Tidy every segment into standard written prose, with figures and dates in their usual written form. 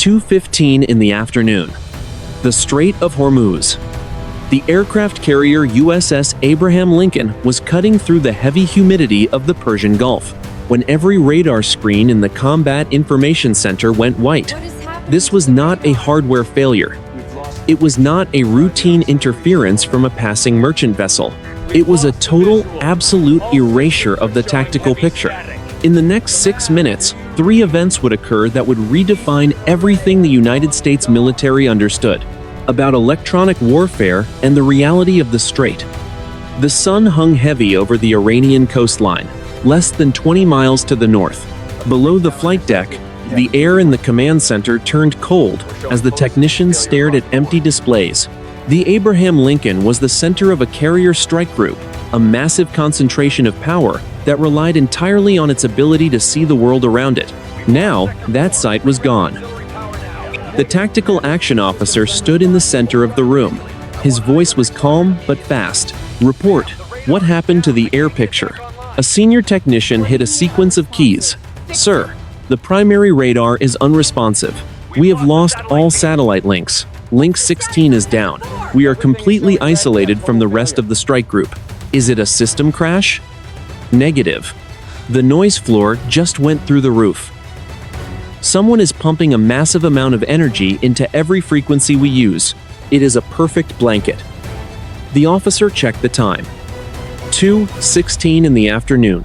2:15 in the afternoon. The Strait of Hormuz. The aircraft carrier USS Abraham Lincoln was cutting through the heavy humidity of the Persian Gulf when every radar screen in the Combat Information Center went white. This was not a hardware failure. It was not a routine interference from a passing merchant vessel. It was a total, absolute erasure of the tactical picture. In the next 6 minutes, 3 events would occur that would redefine everything the United States military understood about electronic warfare and the reality of the strait. The sun hung heavy over the Iranian coastline, less than 20 miles to the north. Below the flight deck, the air in the command center turned cold as the technicians stared at empty displays. The Abraham Lincoln was the center of a carrier strike group, a massive concentration of power that relied entirely on its ability to see the world around it. Now, that sight was gone. The tactical action officer stood in the center of the room. His voice was calm but fast. "Report. What happened to the air picture?" A senior technician hit a sequence of keys. "Sir, the primary radar is unresponsive. We have lost all satellite links. Link 16 is down. We are completely isolated from the rest of the strike group. Is it a system crash?" "Negative. The noise floor just went through the roof. Someone is pumping a massive amount of energy into every frequency we use. It is a perfect blanket." The officer checked the time. 2:16 in the afternoon.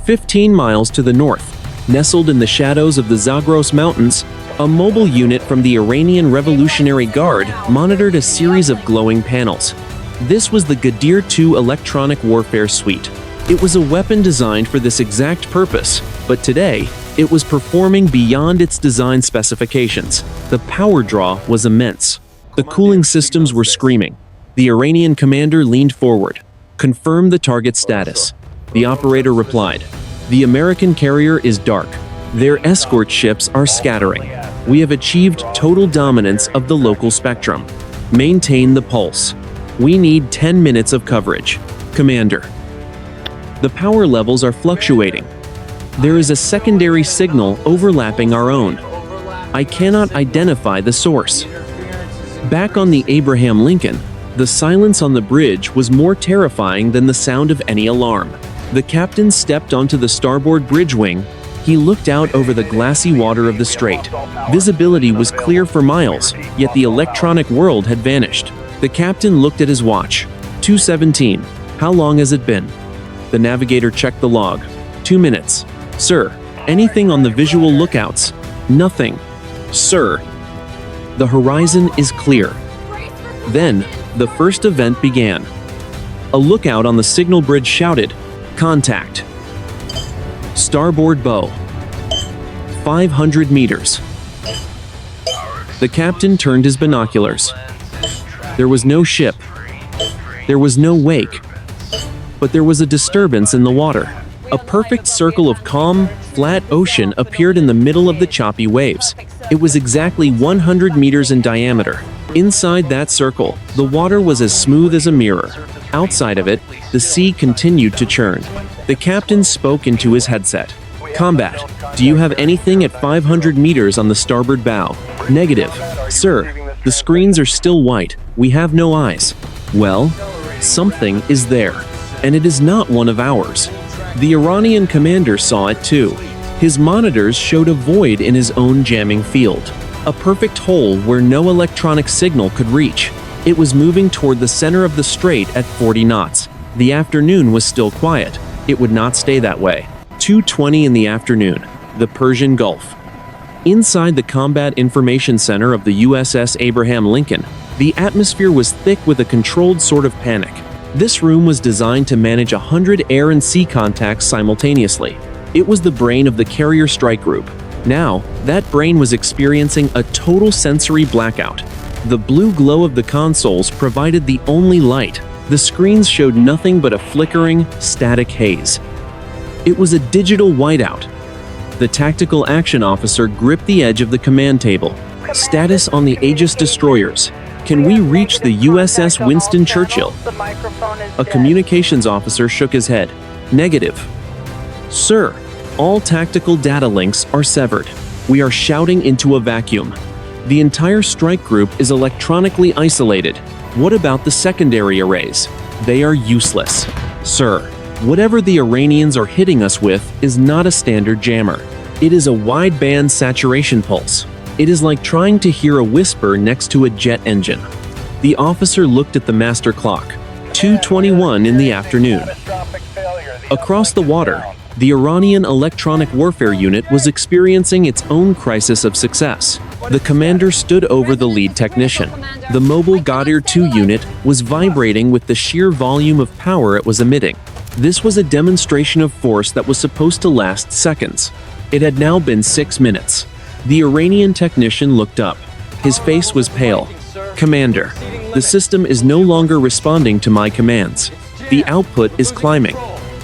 15 miles to the north, nestled in the shadows of the Zagros Mountains, a mobile unit from the Iranian Revolutionary Guard monitored a series of glowing panels. This was the Ghadir-Two electronic warfare suite. It was a weapon designed for this exact purpose, but today, it was performing beyond its design specifications. The power draw was immense. The cooling systems were screaming. The Iranian commander leaned forward. "Confirm the target status." The operator replied, "The American carrier is dark. Their escort ships are scattering. We have achieved total dominance of the local spectrum. Maintain the pulse. We need 10 minutes of coverage. Commander." The power levels are fluctuating. There is a secondary signal overlapping our own. I cannot identify the source. Back on the Abraham Lincoln, the silence on the bridge was more terrifying than the sound of any alarm. The captain stepped onto the starboard bridge wing. He looked out over the glassy water of the strait. Visibility was clear for miles, yet the electronic world had vanished. The captain looked at his watch. 2:17. How long has it been? The navigator checked the log. 2 minutes. Sir, anything on the visual lookouts? Nothing. Sir, the horizon is clear. Then, the first event began. A lookout on the signal bridge shouted, "Contact." Starboard bow. 500 meters. The captain turned his binoculars. There was no ship. There was no wake. But there was a disturbance in the water. A perfect circle of calm, flat ocean appeared in the middle of the choppy waves. It was exactly 100 meters in diameter. Inside that circle, the water was as smooth as a mirror. Outside of it, the sea continued to churn. The captain spoke into his headset. "Combat, do you have anything at 500 meters on the starboard bow?" "Negative. Sir, the screens are still white. We have no eyes." "Well, something is there, and it is not one of ours." The Iranian commander saw it too. His monitors showed a void in his own jamming field. A perfect hole where no electronic signal could reach. It was moving toward the center of the strait at 40 knots. The afternoon was still quiet. It would not stay that way. 2:20 in the afternoon. The Persian Gulf. Inside the Combat Information Center of the USS Abraham Lincoln, the atmosphere was thick with a controlled sort of panic. This room was designed to manage 100 air and sea contacts simultaneously. It was the brain of the carrier strike group. Now, that brain was experiencing a total sensory blackout. The blue glow of the consoles provided the only light. The screens showed nothing but a flickering, static haze. It was a digital whiteout. The tactical action officer gripped the edge of the command table. Status on the Aegis destroyers. Can we reach the USS Winston Churchill? A communications officer shook his head. Negative. Sir, all tactical data links are severed. We are shouting into a vacuum. The entire strike group is electronically isolated. What about the secondary arrays? They are useless. Sir, whatever the Iranians are hitting us with is not a standard jammer. It is a wideband saturation pulse. It is like trying to hear a whisper next to a jet engine. The officer looked at the master clock. 2:21 in the afternoon. Across the water, the Iranian Electronic Warfare Unit was experiencing its own crisis of success. The commander stood over the lead technician. The mobile Ghadir-Two unit was vibrating with the sheer volume of power it was emitting. This was a demonstration of force that was supposed to last seconds. It had now been 6 minutes. The Iranian technician looked up. His face was pale. "Commander, the system is no longer responding to my commands. The output is climbing."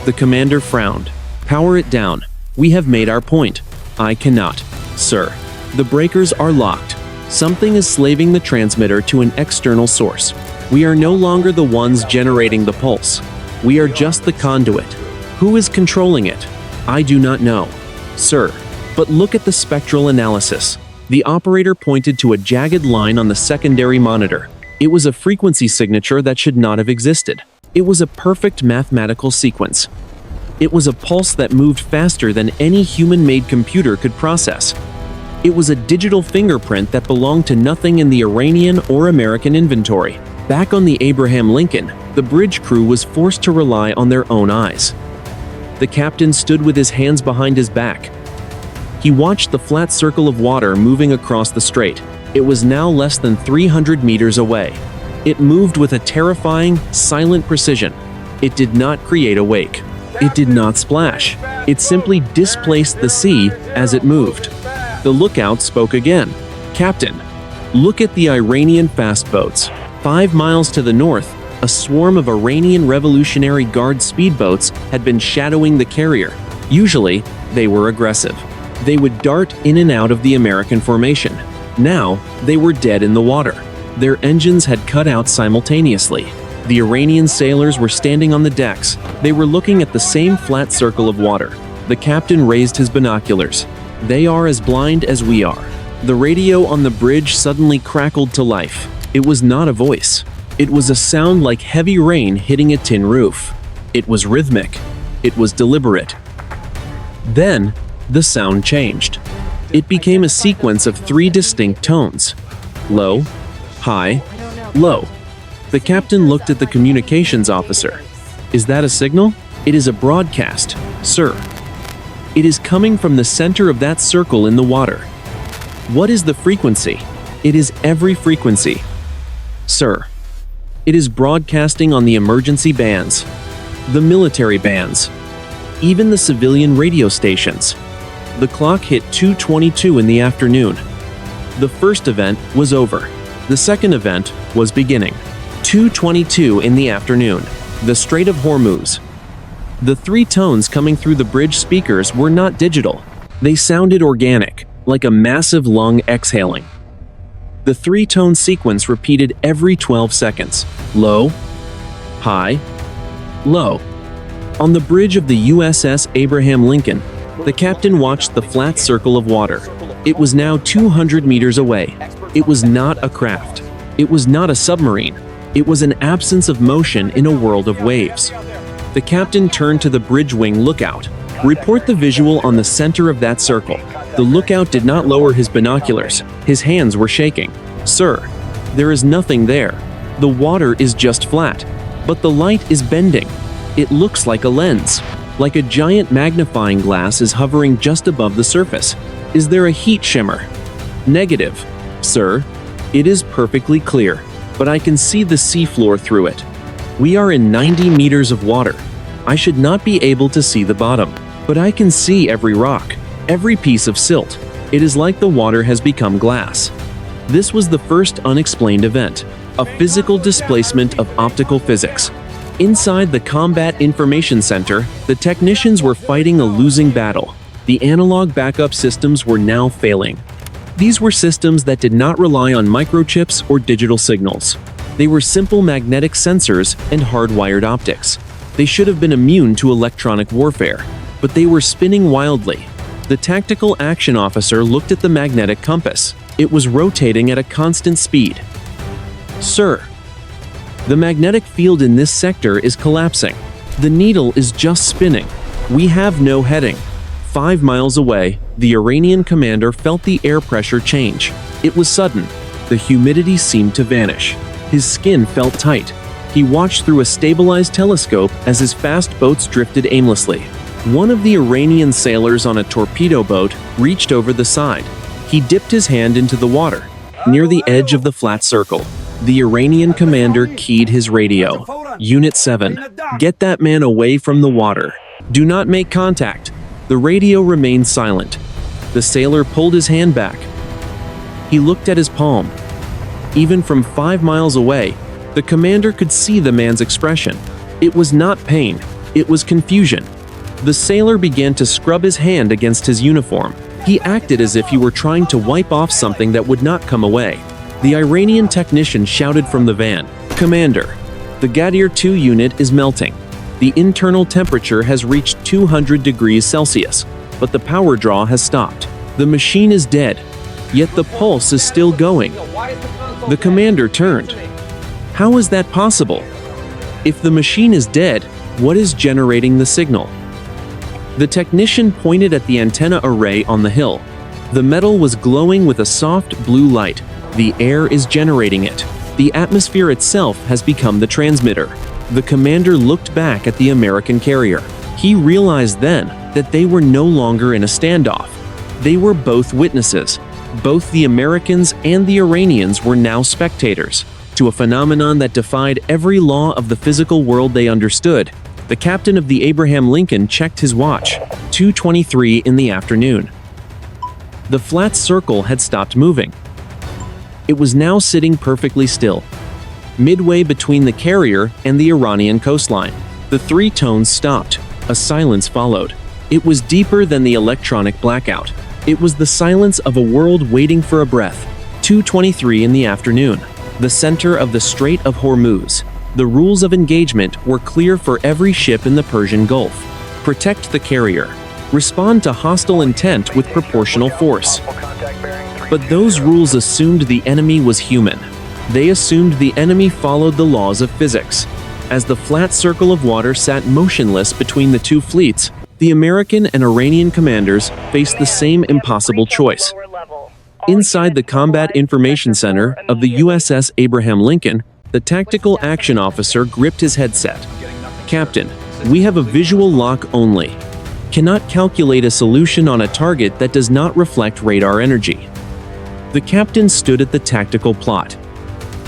The commander frowned. "Power it down. We have made our point." "I cannot, sir. The breakers are locked. Something is slaving the transmitter to an external source. We are no longer the ones generating the pulse. We are just the conduit. Who is controlling it? I do not know, sir. But look at the spectral analysis." The operator pointed to a jagged line on the secondary monitor. It was a frequency signature that should not have existed. It was a perfect mathematical sequence. It was a pulse that moved faster than any human-made computer could process. It was a digital fingerprint that belonged to nothing in the Iranian or American inventory. Back on the Abraham Lincoln, the bridge crew was forced to rely on their own eyes. The captain stood with his hands behind his back. He watched the flat circle of water moving across the strait. It was now less than 300 meters away. It moved with a terrifying, silent precision. It did not create a wake. It did not splash. It simply displaced the sea as it moved. The lookout spoke again. "Captain, look at the Iranian fast boats. 5 miles to the north, a swarm of Iranian Revolutionary Guard speedboats had been shadowing the carrier. Usually, they were aggressive. They would dart in and out of the American formation. Now, they were dead in the water. Their engines had cut out simultaneously. The Iranian sailors were standing on the decks. They were looking at the same flat circle of water. The captain raised his binoculars. They are as blind as we are." The radio on the bridge suddenly crackled to life. It was not a voice. It was a sound like heavy rain hitting a tin roof. It was rhythmic. It was deliberate. Then, the sound changed. It became a sequence of 3 distinct tones. Low, high, low. The captain looked at the communications officer. "Is that a signal?" "It is a broadcast, sir. It is coming from the center of that circle in the water." "What is the frequency?" "It is every frequency, sir. It is broadcasting on the emergency bands, the military bands, even the civilian radio stations." The clock hit 2:22 in the afternoon. The first event was over. The second event was beginning. 2:22 in the afternoon. The Strait of Hormuz. The 3 tones coming through the bridge speakers were not digital. They sounded organic, like a massive lung exhaling. The 3-tone sequence repeated every 12 seconds. Low, high, low. On the bridge of the USS Abraham Lincoln, the captain watched the flat circle of water. It was now 200 meters away. It was not a craft. It was not a submarine. It was an absence of motion in a world of waves. The captain turned to the bridge wing lookout. "Report the visual on the center of that circle." The lookout did not lower his binoculars. His hands were shaking. "Sir, there is nothing there. The water is just flat. But the light is bending. It looks like a lens. Like a giant magnifying glass is hovering just above the surface. Is there a heat shimmer?" "Negative, sir. It is perfectly clear, but I can see the seafloor through it. We are in 90 meters of water. I should not be able to see the bottom, but I can see every rock, every piece of silt. It is like the water has become glass." This was the first unexplained event, a physical displacement of optical physics. Inside the Combat Information Center, the technicians were fighting a losing battle. The analog backup systems were now failing. These were systems that did not rely on microchips or digital signals. They were simple magnetic sensors and hardwired optics. They should have been immune to electronic warfare, but they were spinning wildly. The tactical action officer looked at the magnetic compass. It was rotating at a constant speed. Sir, the magnetic field in this sector is collapsing. The needle is just spinning. We have no heading. 5 miles away, the Iranian commander felt the air pressure change. It was sudden. The humidity seemed to vanish. His skin felt tight. He watched through a stabilized telescope as his fast boats drifted aimlessly. One of the Iranian sailors on a torpedo boat reached over the side. He dipped his hand into the water. Near the edge of the flat circle, the Iranian commander keyed his radio. Unit 7, get that man away from the water. Do not make contact. The radio remained silent. The sailor pulled his hand back. He looked at his palm. Even from 5 miles away, the commander could see the man's expression. It was not pain, it was confusion. The sailor began to scrub his hand against his uniform. He acted as if he were trying to wipe off something that would not come away. The Iranian technician shouted from the van, "Commander, the Ghadir-Two unit is melting. The internal temperature has reached 200 degrees Celsius, but the power draw has stopped. The machine is dead, yet the pulse is still going." The commander turned. How is that possible? If the machine is dead, what is generating the signal? The technician pointed at the antenna array on the hill. The metal was glowing with a soft blue light. The air is generating it. The atmosphere itself has become the transmitter. The commander looked back at the American carrier. He realized then that they were no longer in a standoff. They were both witnesses. Both the Americans and the Iranians were now spectators to a phenomenon that defied every law of the physical world they understood. The captain of the Abraham Lincoln checked his watch. 2:23 in the afternoon. The flat circle had stopped moving. It was now sitting perfectly still, midway between the carrier and the Iranian coastline. The 3 tones stopped. A silence followed. It was deeper than the electronic blackout. It was the silence of a world waiting for a breath. 2:23 in the afternoon. The center of the Strait of Hormuz. The rules of engagement were clear for every ship in the Persian Gulf. Protect the carrier. Respond to hostile intent with proportional force. But those rules assumed the enemy was human. They assumed the enemy followed the laws of physics. As the flat circle of water sat motionless between the 2 fleets, the American and Iranian commanders faced the same impossible choice. Inside the Combat Information Center of the USS Abraham Lincoln, the tactical action officer gripped his headset. "Captain, we have a visual lock only. Cannot calculate a solution on a target that does not reflect radar energy." The captain stood at the tactical plot.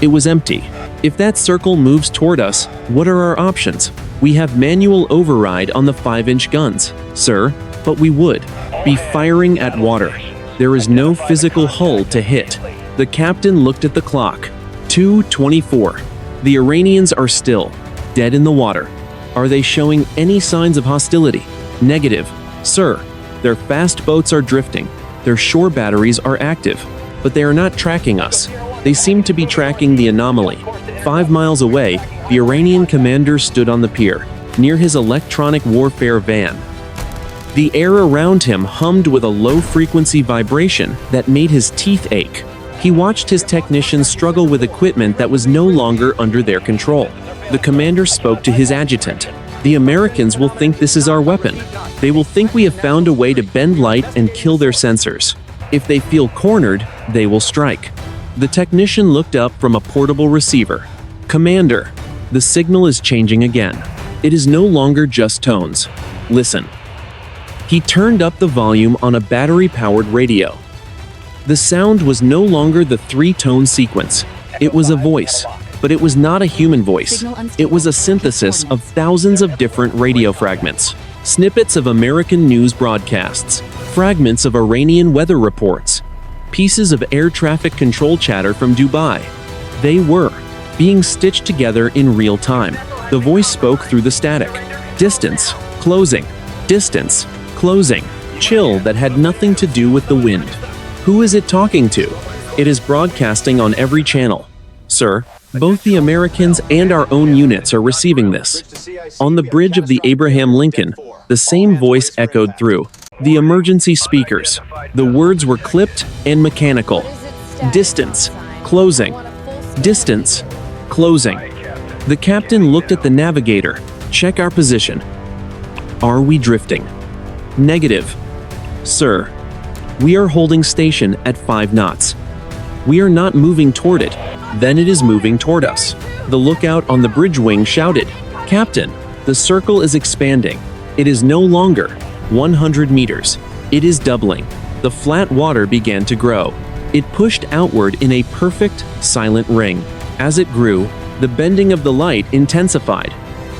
It was empty. If that circle moves toward us, what are our options? We have manual override on the 5-inch guns, sir, but we would be firing at water. There is no physical hull to hit. The captain looked at the clock. 2:24. The Iranians are still dead in the water. Are they showing any signs of hostility? Negative, sir. Their fast boats are drifting. Their shore batteries are active, but they are not tracking us. They seem to be tracking the anomaly. 5 miles away, the Iranian commander stood on the pier, near his electronic warfare van. The air around him hummed with a low-frequency vibration that made his teeth ache. He watched his technicians struggle with equipment that was no longer under their control. The commander spoke to his adjutant. "The Americans will think this is our weapon. They will think we have found a way to bend light and kill their sensors. If they feel cornered, they will strike." The technician looked up from a portable receiver. "Commander, the signal is changing again. It is no longer just tones. Listen." He turned up the volume on a battery-powered radio. The sound was no longer the 3-tone sequence. It was a voice, but it was not a human voice. It was a synthesis of thousands of different radio fragments. Snippets of American news broadcasts, fragments of Iranian weather reports, pieces of air traffic control chatter from Dubai. They were being stitched together in real time. The voice spoke through the static. Distance, closing, distance, closing. Chill that had nothing to do with the wind. Who is it talking to? It is broadcasting on every channel. Sir, both the Americans and our own units are receiving this. On the bridge of the Abraham Lincoln, the same voice echoed through. The emergency speakers. The words were clipped and mechanical. Distance. Closing. Distance. Closing. The captain looked at the navigator. Check our position. Are we drifting? Negative. Sir, we are holding station at 5 knots. We are not moving toward it. Then it is moving toward us. The lookout on the bridge wing shouted, Captain, the circle is expanding. It is no longer 100 meters. It is doubling. The flat water began to grow. It pushed outward in a perfect, silent ring. As it grew, the bending of the light intensified.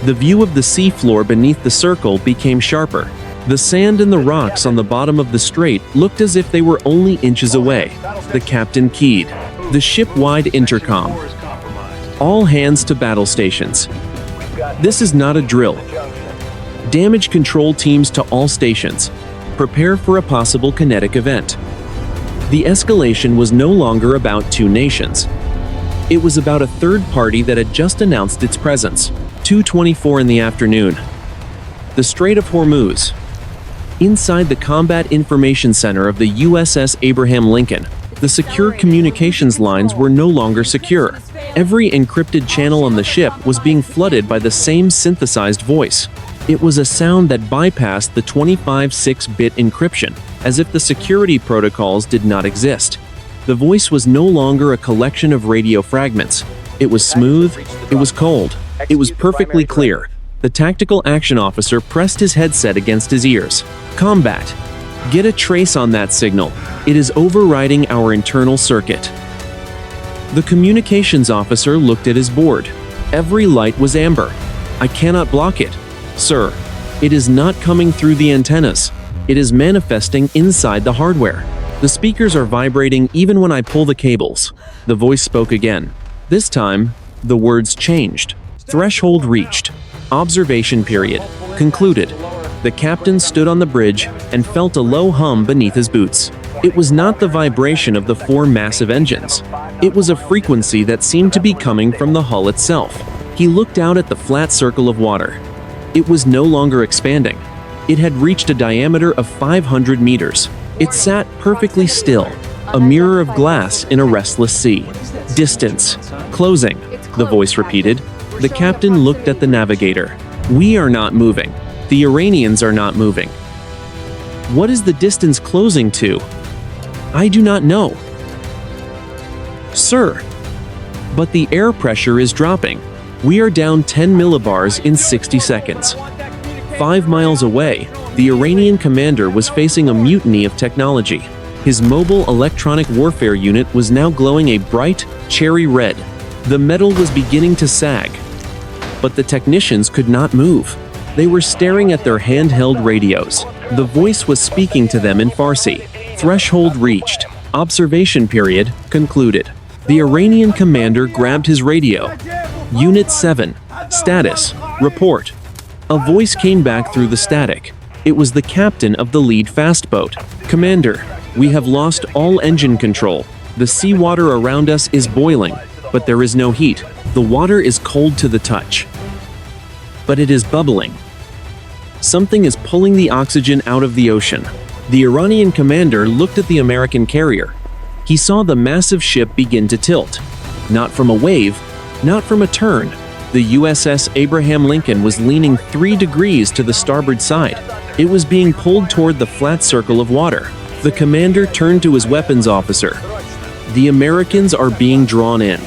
The view of the seafloor beneath the circle became sharper. The sand and the rocks on the bottom of the strait looked as if they were only inches away. The captain keyed. The ship-wide intercom. All hands to battle stations. This is not a drill. Damage control teams to all stations. Prepare for a possible kinetic event. The escalation was no longer about two nations. It was about a third party that had just announced its presence. 2:24 in the afternoon. The Strait of Hormuz. Inside the Combat Information Center of the USS Abraham Lincoln, the secure communications lines were no longer secure. Every encrypted channel on the ship was being flooded by the same synthesized voice. It was a sound that bypassed the 25/6-bit encryption, as if the security protocols did not exist. The voice was no longer a collection of radio fragments. It was smooth, it was cold, it was perfectly clear. The tactical action officer pressed his headset against his ears. Combat. Get a trace on that signal. It is overriding our internal circuit. The communications officer looked at his board. Every light was amber. I cannot block it. Sir, it is not coming through the antennas. It is manifesting inside the hardware. The speakers are vibrating even when I pull the cables. The voice spoke again. This time, the words changed. Threshold reached. Observation period. Concluded. The captain stood on the bridge and felt a low hum beneath his boots. It was not the vibration of the 4 massive engines. It was a frequency that seemed to be coming from the hull itself. He looked out at the flat circle of water. It was no longer expanding. It had reached a diameter of 500 meters. It sat perfectly still, a mirror of glass in a restless sea. Distance. Closing, the voice repeated. The captain looked at the navigator. We are not moving. The Iranians are not moving. What is the distance closing to? I do not know. Sir, but the air pressure is dropping. We are down 10 millibars in 60 seconds. 5 miles away, the Iranian commander was facing a mutiny of technology. His mobile electronic warfare unit was now glowing a bright, cherry red. The metal was beginning to sag. But the technicians could not move. They were staring at their handheld radios. The voice was speaking to them in Farsi. Threshold reached. Observation period concluded. The Iranian commander grabbed his radio. Unit 7. Status. Report. A voice came back through the static. It was the captain of the lead fast boat. Commander, we have lost all engine control. The seawater around us is boiling, but there is no heat. The water is cold to the touch. But it is bubbling. Something is pulling the oxygen out of the ocean. The Iranian commander looked at the American carrier. He saw the massive ship begin to tilt. Not from a wave, not from a turn. The USS Abraham Lincoln was leaning 3 degrees to the starboard side. It was being pulled toward the flat circle of water. The commander turned to his weapons officer. The Americans are being drawn in.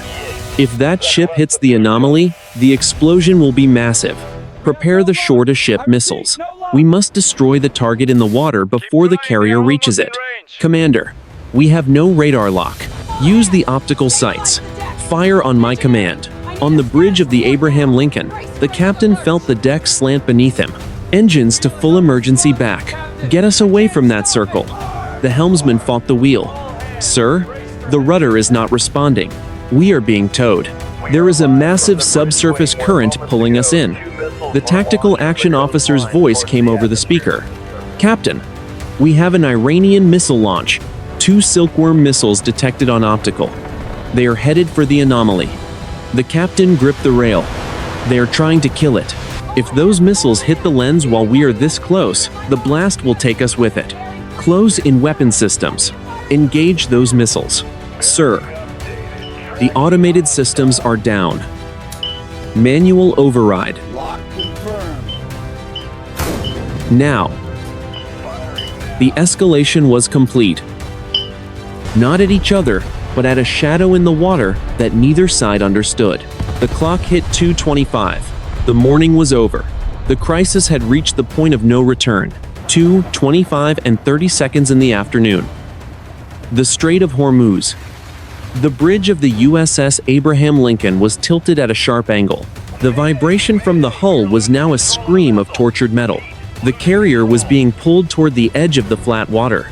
If that ship hits the anomaly, the explosion will be massive. Prepare the shore-to-ship missiles. We must destroy the target in the water before the carrier reaches it. Commander, we have no radar lock. Use the optical sights. Fire on my command. On the bridge of the Abraham Lincoln, the captain felt the deck slant beneath him. Engines to full emergency back. Get us away from that circle. The helmsman fought the wheel. Sir, the rudder is not responding. We are being towed. There is a massive subsurface current pulling us in. The tactical action officer's voice came over the speaker. Captain, we have an Iranian missile launch. 2 silkworm missiles detected on optical. They are headed for the anomaly. The captain gripped the rail. They are trying to kill it. If those missiles hit the lens while we are this close, the blast will take us with it. Close in weapon systems. Engage those missiles. Sir. The automated systems are down. Manual override. Now. The escalation was complete. Not at each other, but at a shadow in the water that neither side understood. The clock hit 2:25. The morning was over. The crisis had reached the point of no return. 2:25 and 30 seconds in the afternoon. The Strait of Hormuz. The bridge of the USS Abraham Lincoln was tilted at a sharp angle. The vibration from the hull was now a scream of tortured metal. The carrier was being pulled toward the edge of the flat water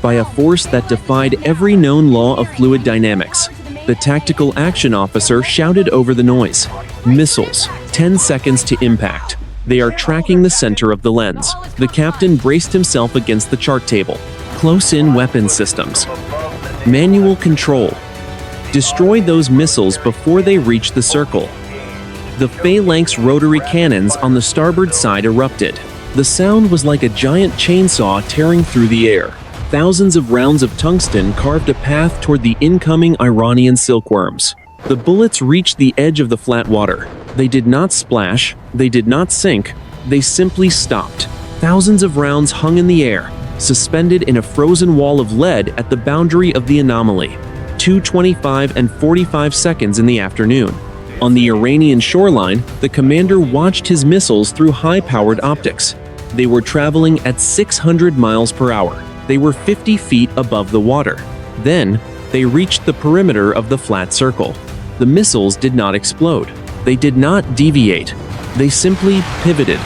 by a force that defied every known law of fluid dynamics. The tactical action officer shouted over the noise. Missiles. 10 seconds to impact. They are tracking the center of the lens. The captain braced himself against the chart table. Close-in weapon systems. Manual control. Destroy those missiles before they reach the circle. The phalanx rotary cannons on the starboard side erupted. The sound was like a giant chainsaw tearing through the air. Thousands of rounds of tungsten carved a path toward the incoming Iranian silkworms. The bullets reached the edge of the flat water. They did not splash, they did not sink, they simply stopped. Thousands of rounds hung in the air, suspended in a frozen wall of lead at the boundary of the anomaly. 2:25 and 45 seconds in the afternoon. On the Iranian shoreline, the commander watched his missiles through high-powered optics. They were traveling at 600 miles per hour. They were 50 feet above the water. Then, they reached the perimeter of the flat circle. The missiles did not explode. They did not deviate. They simply pivoted.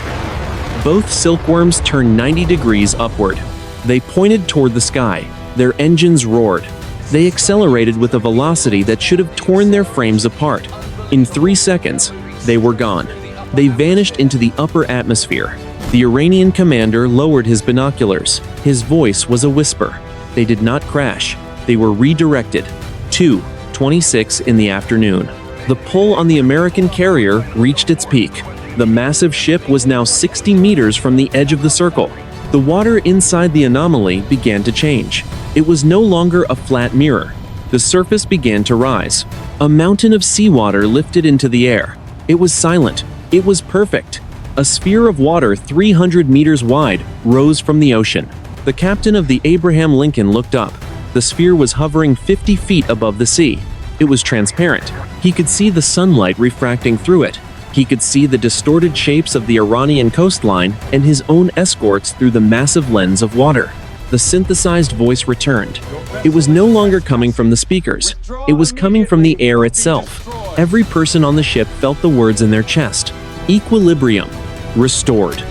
Both silkworms turned 90 degrees upward. They pointed toward the sky. Their engines roared. They accelerated with a velocity that should have torn their frames apart. In 3 seconds, they were gone. They vanished into the upper atmosphere. The Iranian commander lowered his binoculars. His voice was a whisper. They did not crash. They were redirected. 2:26 in the afternoon. The pull on the American carrier reached its peak. The massive ship was now 60 meters from the edge of the circle. The water inside the anomaly began to change. It was no longer a flat mirror. The surface began to rise. A mountain of seawater lifted into the air. It was silent. It was perfect. A sphere of water 300 meters wide rose from the ocean. The captain of the Abraham Lincoln looked up. The sphere was hovering 50 feet above the sea. It was transparent. He could see the sunlight refracting through it. He could see the distorted shapes of the Iranian coastline and his own escorts through the massive lens of water. The synthesized voice returned. It was no longer coming from the speakers. It was coming from the air itself. Every person on the ship felt the words in their chest. Equilibrium. Restored.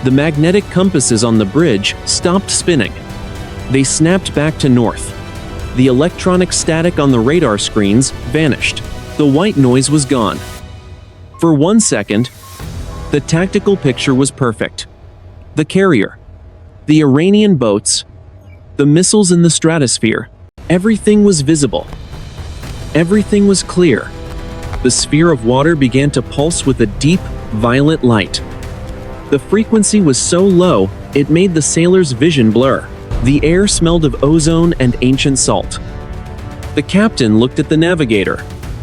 The magnetic compasses on the bridge stopped spinning. They snapped back to north. The electronic static on the radar screens vanished. The white noise was gone. For 1 second, the tactical picture was perfect. The carrier, the Iranian boats, the missiles in the stratosphere, everything was visible. Everything was clear. The sphere of water began to pulse with a deep, violet light. The frequency was so low, it made the sailors' vision blur. The air smelled of ozone and ancient salt. The captain looked at the navigator.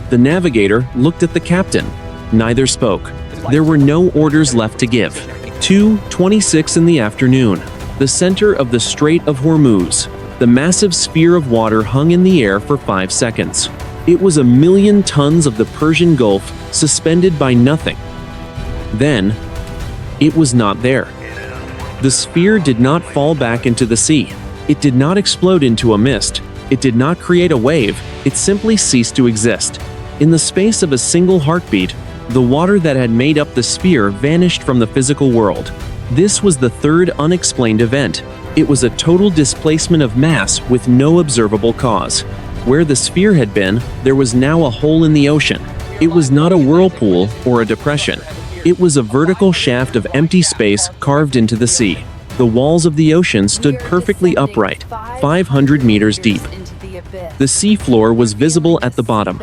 The navigator looked at the captain. Neither spoke. There were no orders left to give. 2:26 in the afternoon. The center of the Strait of Hormuz. The massive sphere of water hung in the air for 5 seconds. It was 1,000,000 tons of the Persian Gulf suspended by nothing. Then, it was not there. The sphere did not fall back into the sea. It did not explode into a mist. It did not create a wave. It simply ceased to exist. In the space of a single heartbeat, the water that had made up the sphere vanished from the physical world. This was the third unexplained event. It was a total displacement of mass with no observable cause. Where the sphere had been, there was now a hole in the ocean. It was not a whirlpool or a depression. It was a vertical shaft of empty space carved into the sea. The walls of the ocean stood perfectly upright, 500 meters deep. The sea floor was visible at the bottom.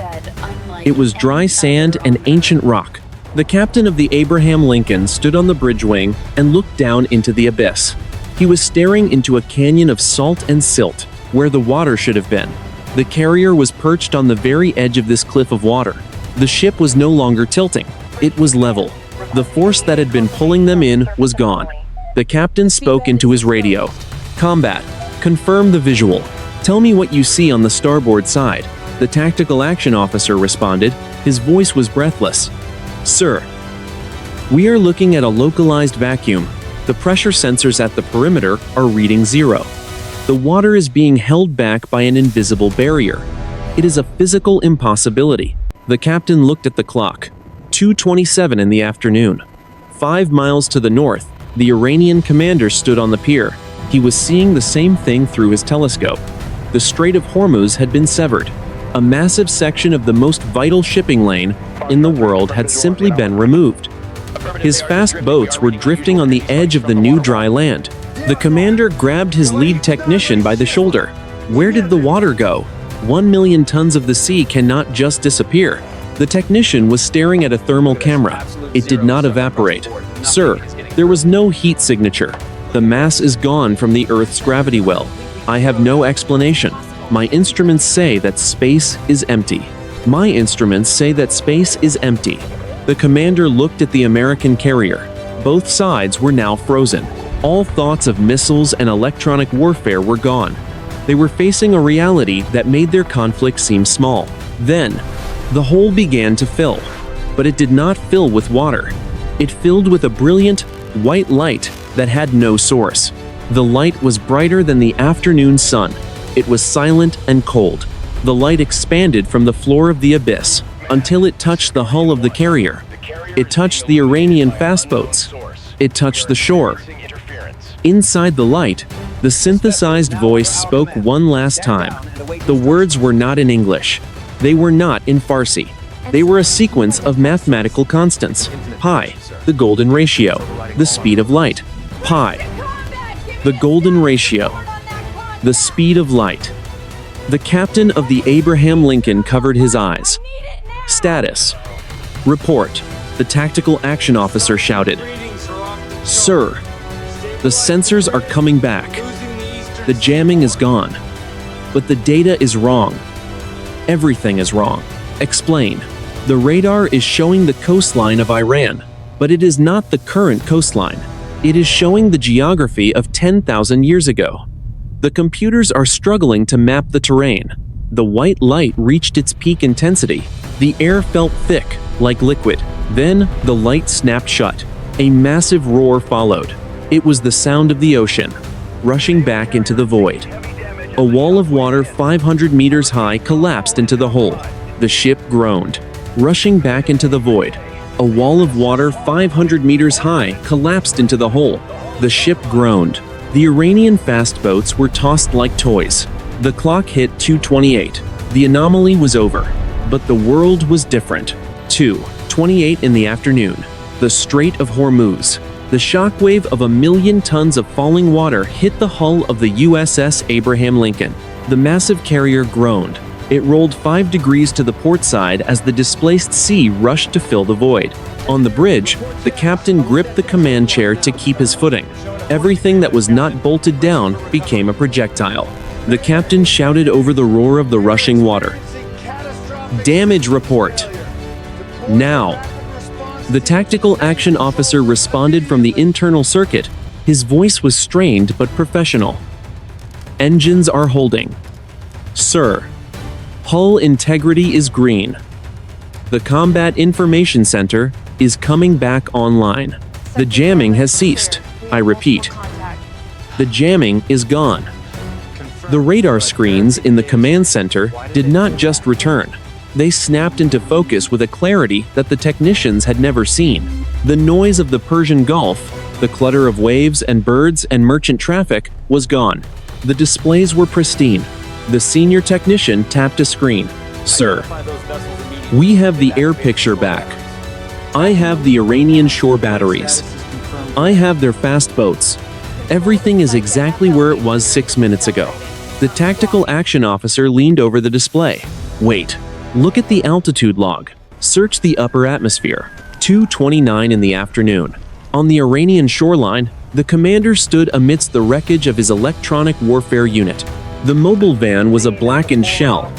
It was dry sand and ancient rock. The captain of the Abraham Lincoln stood on the bridge wing and looked down into the abyss. He was staring into a canyon of salt and silt, where the water should have been. The carrier was perched on the very edge of this cliff of water. The ship was no longer tilting. It was level. The force that had been pulling them in was gone. The captain spoke into his radio. "Combat. Confirm the visual. Tell me what you see on the starboard side." The tactical action officer responded. His voice was breathless. "Sir, we are looking at a localized vacuum. The pressure sensors at the perimeter are reading 0. The water is being held back by an invisible barrier. It is a physical impossibility." The captain looked at the clock. 2:27 in the afternoon. 5 miles to the north, the Iranian commander stood on the pier. He was seeing the same thing through his telescope. The Strait of Hormuz had been severed. A massive section of the most vital shipping lane in the world had simply been removed. His fast boats were drifting on the edge of the new dry land. The commander grabbed his lead technician by the shoulder. "Where did the water go? 1 million tons of the sea cannot just disappear." The technician was staring at a thermal camera. It did not evaporate. "Sir, there was no heat signature. The mass is gone from the Earth's gravity well. I have no explanation. My instruments say that space is empty. My instruments say that space is empty." The commander looked at the American carrier. Both sides were now frozen. All thoughts of missiles and electronic warfare were gone. They were facing a reality that made their conflict seem small. Then, the hole began to fill. But it did not fill with water. It filled with a brilliant, white light that had no source. The light was brighter than the afternoon sun. It was silent and cold. The light expanded from the floor of the abyss until it touched the hull of the carrier. It touched the Iranian fast boats. It touched the shore. Inside the light, the synthesized voice spoke one last time. The words were not in English. They were not in Farsi. They were a sequence of mathematical constants. Pi, the golden ratio, the speed of light. Pi, the golden ratio, the speed of light. The captain of the Abraham Lincoln covered his eyes. "Status. Report," the tactical action officer shouted. "Sir, the sensors are coming back. The jamming is gone. But the data is wrong. Everything is wrong." "Explain." "The radar is showing the coastline of Iran, but it is not the current coastline. It is showing the geography of 10,000 years ago. The computers are struggling to map the terrain." The white light reached its peak intensity. The air felt thick, like liquid. Then, the light snapped shut. A massive roar followed. It was the sound of the ocean, rushing back into the void. A wall of water 500 meters high collapsed into the hole. The ship groaned, rushing back into the void. A wall of water 500 meters high collapsed into the hole. The ship groaned. The Iranian fast boats were tossed like toys. The clock hit 2:28. The anomaly was over. But the world was different. 2:28 in the afternoon. The Strait of Hormuz. The shockwave of 1,000,000 tons of falling water hit the hull of the USS Abraham Lincoln. The massive carrier groaned. It rolled 5 degrees to the port side as the displaced sea rushed to fill the void. On the bridge, the captain gripped the command chair to keep his footing. Everything that was not bolted down became a projectile. The captain shouted over the roar of the rushing water. "Damage report. Now." The tactical action officer responded from the internal circuit. His voice was strained but professional. "Engines are holding. Sir, hull integrity is green. The Combat Information Center is coming back online. The jamming has ceased. I repeat, the jamming is gone." The radar screens in the command center did not just return. They snapped into focus with a clarity that the technicians had never seen. The noise of the Persian Gulf, the clutter of waves and birds and merchant traffic, was gone. The displays were pristine. The senior technician tapped a screen. "Sir, we have the air picture back. I have the Iranian shore batteries. I have their fast boats. Everything is exactly where it was 6 minutes ago." The tactical action officer leaned over the display. "Wait. Look at the altitude log. Search the upper atmosphere. 2:29 in the afternoon. On the Iranian shoreline, the commander stood amidst the wreckage of his electronic warfare unit. The mobile van was a blackened shell.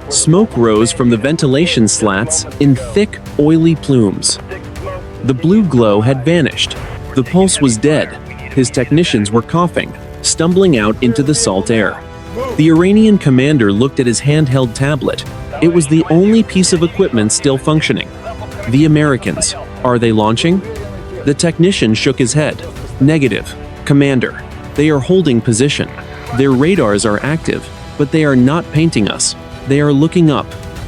Smoke rose from the ventilation slats in thick, oily plumes. The blue glow had vanished. The pulse was dead. His technicians were coughing, stumbling out into the salt air. The Iranian commander looked at his handheld tablet. It was the only piece of equipment still functioning. The Americans, are they launching? The technician shook his head. Negative, Commander. They are holding position. Their radars are active, but they are not painting us. They are looking up.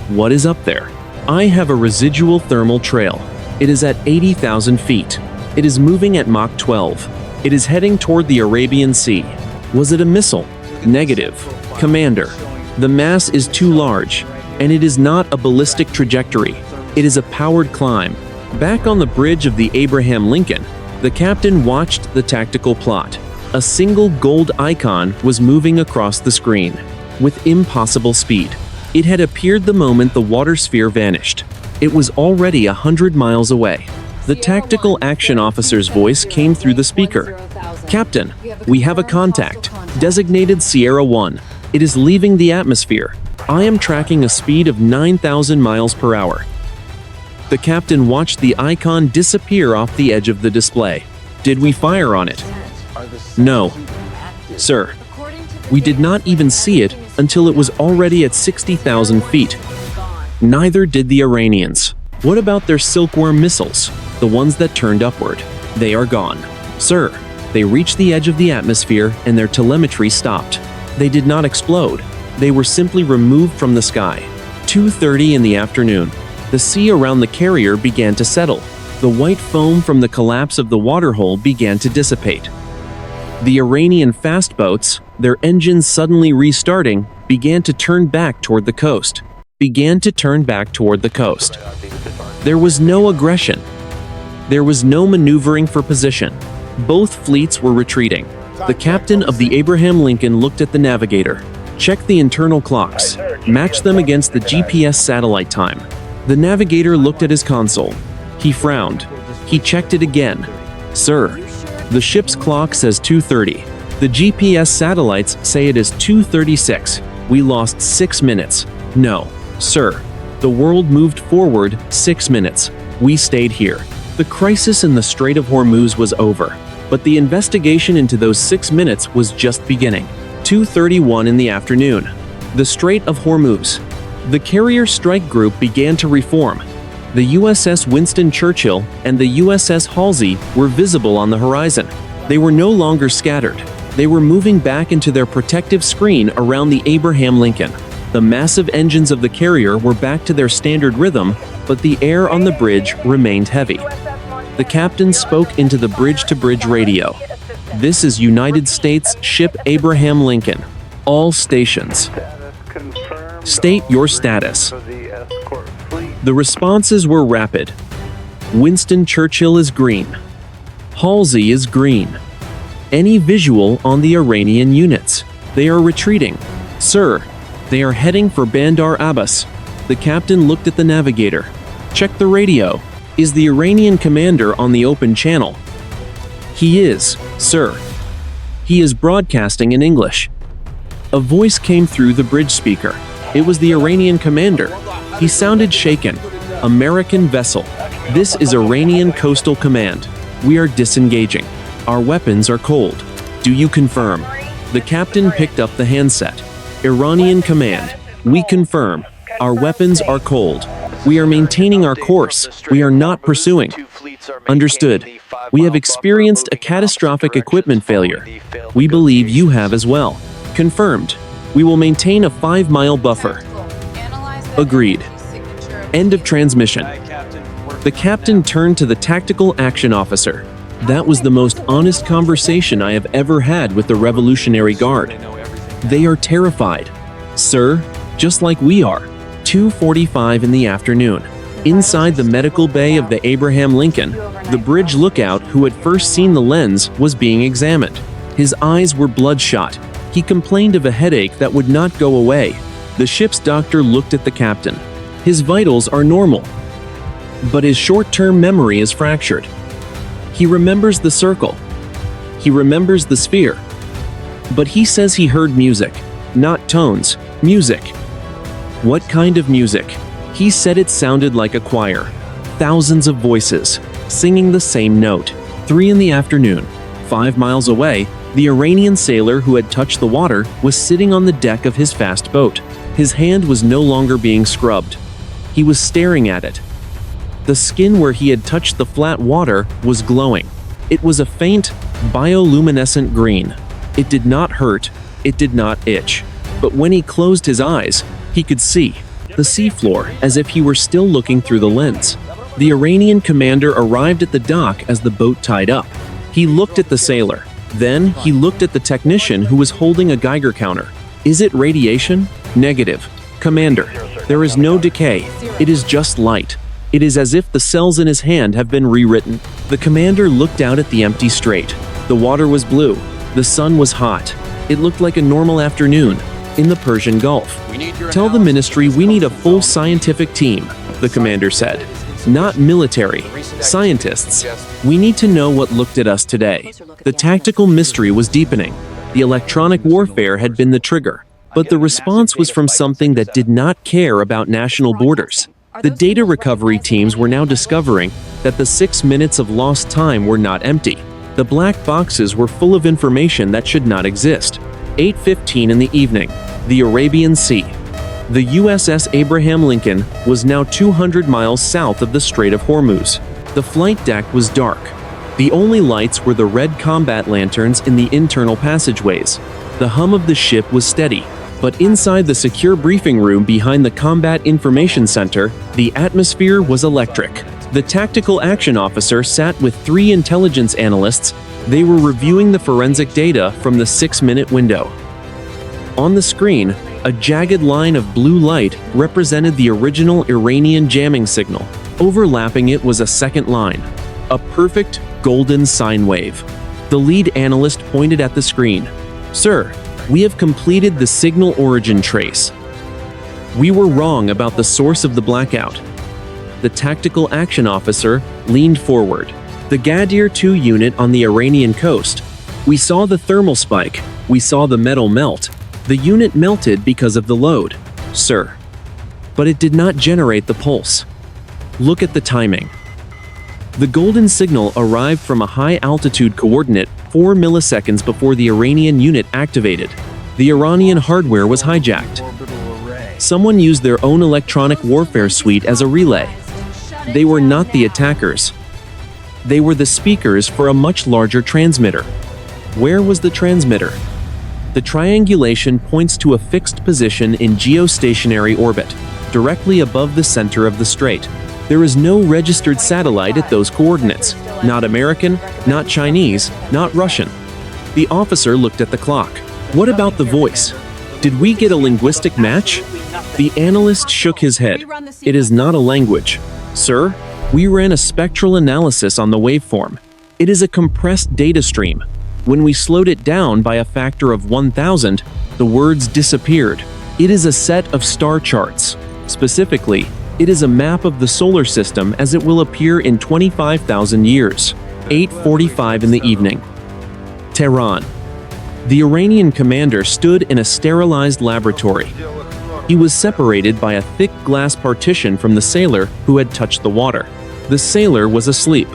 What is up there? I have a residual thermal trail. It is at 80,000 feet. It is moving at Mach 12. It is heading toward the Arabian Sea. Was it a missile? Negative, Commander. The mass is too large, and it is not a ballistic trajectory. It is a powered climb. Back on the bridge of the Abraham Lincoln, the captain watched the tactical plot. A single gold icon was moving across the screen with impossible speed. It had appeared the moment the water sphere vanished. It was already 100 miles away. The tactical action officer's voice came through the speaker. Captain, we have a contact, designated Sierra 1. It is leaving the atmosphere. I am tracking a speed of 9,000 miles per hour. The captain watched the icon disappear off the edge of the display. Did we fire on it? No. Sir, we did not even see it until it was already at 60,000 feet. Neither did the Iranians. What about their silkworm missiles, the ones that turned upward? They are gone. Sir, they reached the edge of the atmosphere and their telemetry stopped. They did not explode. They were simply removed from the sky. 2:30 in the afternoon. The sea around the carrier began to settle. The white foam from the collapse of the waterhole began to dissipate. The Iranian fast boats, their engines suddenly restarting, began to turn back toward the coast. There was no aggression. There was no maneuvering for position. Both fleets were retreating. The captain of the Abraham Lincoln looked at the navigator, checked the internal clocks, matched them against the GPS satellite time. The navigator looked at his console. He frowned. He checked it again. Sir, the ship's clock says 2:30. The GPS satellites say it is 2:36. We lost 6 minutes. No, sir. The world moved forward 6 minutes. We stayed here. The crisis in the Strait of Hormuz was over, but the investigation into those 6 minutes was just beginning. 2:31 in the afternoon. The Strait of Hormuz. The carrier strike group began to reform. The USS Winston Churchill and the USS Halsey were visible on the horizon. They were no longer scattered. They were moving back into their protective screen around the Abraham Lincoln. The massive engines of the carrier were back to their standard rhythm, but the air on the bridge remained heavy. The captain spoke into the bridge-to-bridge radio. This is United States ship Abraham Lincoln. All stations. State your status. The responses were rapid. Winston Churchill is green. Halsey is green. Any visual on the Iranian units? They are retreating. Sir, they are heading for Bandar Abbas. The captain looked at the navigator. Check the radio. Is the Iranian commander on the open channel? He is, sir. He is broadcasting in English. A voice came through the bridge speaker. It was the Iranian commander. He sounded shaken. American vessel. This is Iranian Coastal Command. We are disengaging. Our weapons are cold. Do you confirm? The captain picked up the handset. Iranian command. We confirm. Our weapons are cold. We are maintaining our course. We are not pursuing. Understood. We have experienced a catastrophic equipment failure. We believe you have as well. Confirmed. We will maintain a 5-mile buffer. Agreed. End of transmission. The captain turned to the tactical action officer. That was the most honest conversation I have ever had with the Revolutionary Guard. They are terrified. Sir, just like we are. 2:45 in the afternoon. Inside the medical bay of the Abraham Lincoln, the bridge lookout who had first seen the lens was being examined. His eyes were bloodshot. He complained of a headache that would not go away. The ship's doctor looked at the captain. His vitals are normal. But his short-term memory is fractured. He remembers the circle. He remembers the sphere. But he says he heard music. Not tones, music. What kind of music? He said it sounded like a choir. Thousands of voices, singing the same note. 3 in the afternoon. 5 miles away, the Iranian sailor who had touched the water was sitting on the deck of his fast boat. His hand was no longer being scrubbed. He was staring at it. The skin where he had touched the flat water was glowing. It was a faint, bioluminescent green. It did not hurt. It did not itch. But when he closed his eyes, he could see the seafloor as if he were still looking through the lens. The Iranian commander arrived at the dock as the boat tied up. He looked at the sailor. Then he looked at the technician who was holding a Geiger counter. Is it radiation? Negative. Commander, there is no decay. It is just light. It is as if the cells in his hand have been rewritten. The commander looked out at the empty strait. The water was blue. The sun was hot. It looked like a normal afternoon in the Persian Gulf. Tell the ministry we need a full scientific team, the commander said. Not military, scientists. We need to know what looked at us today. The tactical mystery was deepening. The electronic warfare had been the trigger, but the response was from something that did not care about national borders. The data recovery teams were now discovering that the 6 minutes of lost time were not empty. The black boxes were full of information that should not exist. 8:15 in the evening, the Arabian Sea. The USS Abraham Lincoln was now 200 miles south of the Strait of Hormuz. The flight deck was dark. The only lights were the red combat lanterns in the internal passageways. The hum of the ship was steady, but inside the secure briefing room behind the Combat Information Center, the atmosphere was electric. The tactical action officer sat with 3 intelligence analysts. They were reviewing the forensic data from the 6-minute window. On the screen, a jagged line of blue light represented the original Iranian jamming signal. Overlapping it was a second line, a perfect golden sine wave. The lead analyst pointed at the screen. Sir, we have completed the signal origin trace. We were wrong about the source of the blackout. The tactical action officer leaned forward. The Ghadir-Two unit on the Iranian coast. We saw the thermal spike. We saw the metal melt. The unit melted because of the load, sir. But it did not generate the pulse. Look at the timing. The golden signal arrived from a high-altitude coordinate 4 milliseconds before the Iranian unit activated. The Iranian hardware was hijacked. Someone used their own electronic warfare suite as a relay. They were not the attackers. They were the speakers for a much larger transmitter. Where was the transmitter? The triangulation points to a fixed position in geostationary orbit, directly above the center of the strait. There is no registered satellite at those coordinates. Not American, not Chinese, not Russian. The officer looked at the clock. What about the voice? Did we get a linguistic match? The analyst shook his head. It is not a language. Sir, we ran a spectral analysis on the waveform. It is a compressed data stream. When we slowed it down by a factor of 1,000, the words disappeared. It is a set of star charts. Specifically, it is a map of the solar system as it will appear in 25,000 years. 8:45 in the evening. Tehran. The Iranian commander stood in a sterilized laboratory. He was separated by a thick glass partition from the sailor who had touched the water. The sailor was asleep.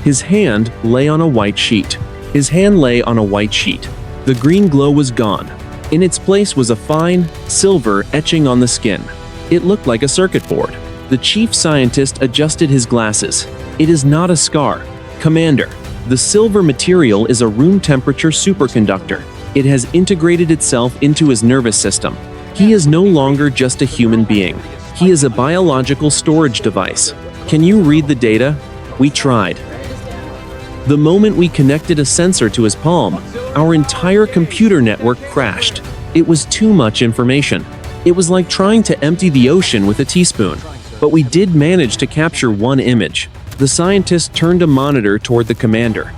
His hand lay on a white sheet. His hand lay on a white sheet. The green glow was gone. In its place was a fine, silver etching on the skin. It looked like a circuit board. The chief scientist adjusted his glasses. It is not a scar. Commander, the silver material is a room-temperature superconductor. It has integrated itself into his nervous system. He is no longer just a human being. He is a biological storage device. Can you read the data? We tried. The moment we connected a sensor to his palm, our entire computer network crashed. It was too much information. It was like trying to empty the ocean with a teaspoon. But we did manage to capture one image. The scientist turned a monitor toward the commander.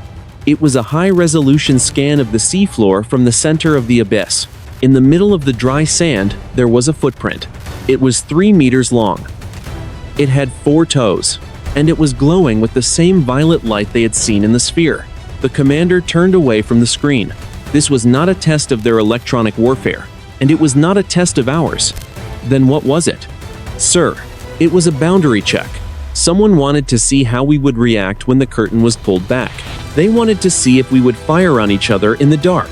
It was a high-resolution scan of the seafloor from the center of the abyss. In the middle of the dry sand, there was a footprint. It was 3 meters long. It had 4 toes, and it was glowing with the same violet light they had seen in the sphere. The commander turned away from the screen. This was not a test of their electronic warfare, and it was not a test of ours. Then what was it? Sir, it was a boundary check. Someone wanted to see how we would react when the curtain was pulled back. They wanted to see if we would fire on each other in the dark.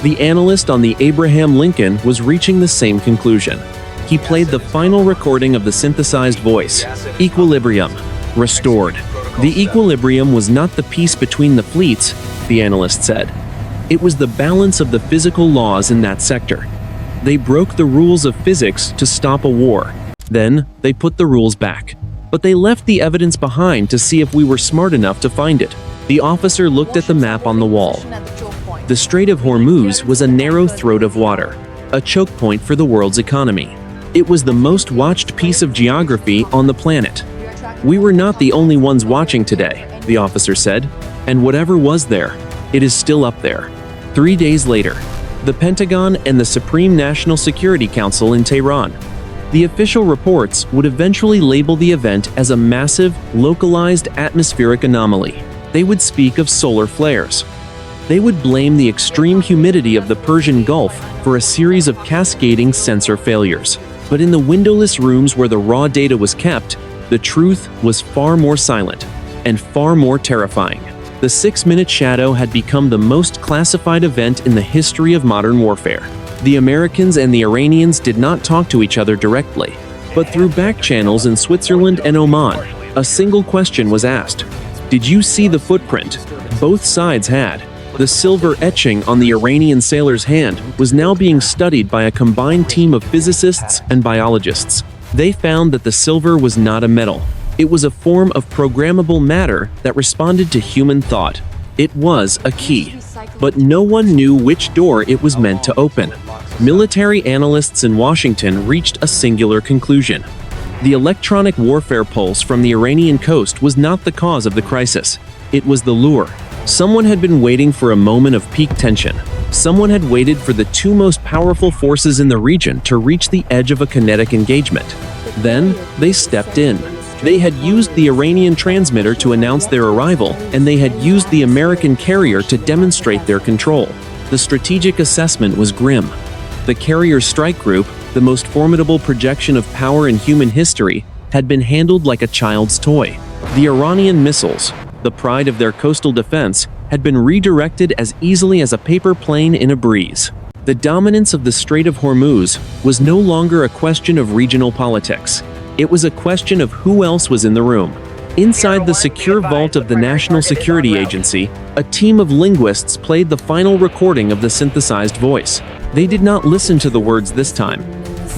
The analyst on the Abraham Lincoln was reaching the same conclusion. He played the final recording of the synthesized voice. Equilibrium. Restored. The equilibrium was not the peace between the fleets, the analyst said. It was the balance of the physical laws in that sector. They broke the rules of physics to stop a war. Then, they put the rules back. But they left the evidence behind to see if we were smart enough to find it. The officer looked at the map on the wall. The Strait of Hormuz was a narrow throat of water, a choke point for the world's economy. It was the most watched piece of geography on the planet. We were not the only ones watching today, the officer said, and whatever was there, it is still up there. 3 days later, the Pentagon and the Supreme National Security Council in Tehran. The official reports would eventually label the event as a massive, localized atmospheric anomaly. They would speak of solar flares. They would blame the extreme humidity of the Persian Gulf for a series of cascading sensor failures. But in the windowless rooms where the raw data was kept, the truth was far more silent and far more terrifying. The 6-minute shadow had become the most classified event in the history of modern warfare. The Americans and the Iranians did not talk to each other directly, but through back channels in Switzerland and Oman, a single question was asked. Did you see the footprint? Both sides had. The silver etching on the Iranian sailor's hand was now being studied by a combined team of physicists and biologists. They found that the silver was not a metal. It was a form of programmable matter that responded to human thought. It was a key, but no one knew which door it was meant to open. Military analysts in Washington reached a singular conclusion. The electronic warfare pulse from the Iranian coast was not the cause of the crisis. It was the lure. Someone had been waiting for a moment of peak tension. Someone had waited for the 2 most powerful forces in the region to reach the edge of a kinetic engagement. Then, they stepped in. They had used the Iranian transmitter to announce their arrival, and they had used the American carrier to demonstrate their control. The strategic assessment was grim. The carrier strike group, the most formidable projection of power in human history, had been handled like a child's toy. The Iranian missiles, the pride of their coastal defense, had been redirected as easily as a paper plane in a breeze. The dominance of the Strait of Hormuz was no longer a question of regional politics. It was a question of who else was in the room. Inside the secure vault of the National Security Agency, a team of linguists played the final recording of the synthesized voice. They did not listen to the words this time.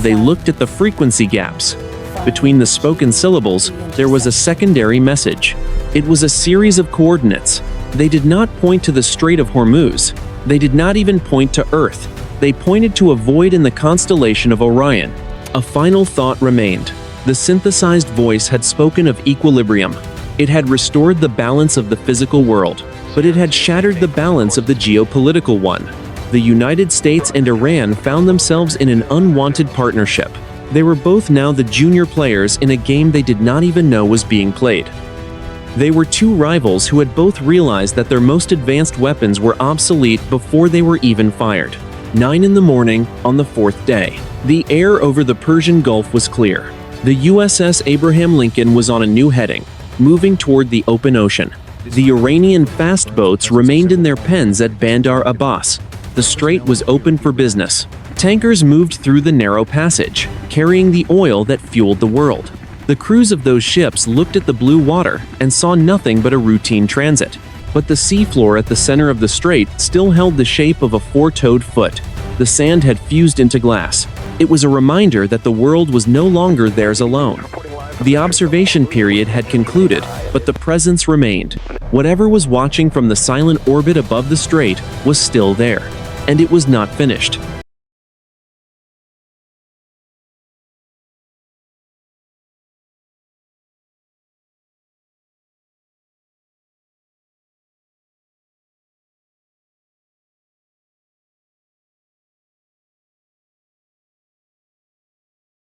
They looked at the frequency gaps. Between the spoken syllables, there was a secondary message. It was a series of coordinates. They did not point to the Strait of Hormuz. They did not even point to Earth. They pointed to a void in the constellation of Orion. A final thought remained. The synthesized voice had spoken of equilibrium. It had restored the balance of the physical world, but it had shattered the balance of the geopolitical one. The United States and Iran found themselves in an unwanted partnership. They were both now the junior players in a game they did not even know was being played. They were 2 rivals who had both realized that their most advanced weapons were obsolete before they were even fired. 9 in the morning on the 4th day. The air over the Persian Gulf was clear. The USS Abraham Lincoln was on a new heading, moving toward the open ocean. The Iranian fast boats remained in their pens at Bandar Abbas. The strait was open for business. Tankers moved through the narrow passage, carrying the oil that fueled the world. The crews of those ships looked at the blue water and saw nothing but a routine transit. But the seafloor at the center of the strait still held the shape of a 4-toed foot. The sand had fused into glass. It was a reminder that the world was no longer theirs alone. The observation period had concluded, but the presence remained. Whatever was watching from the silent orbit above the strait was still there, and it was not finished.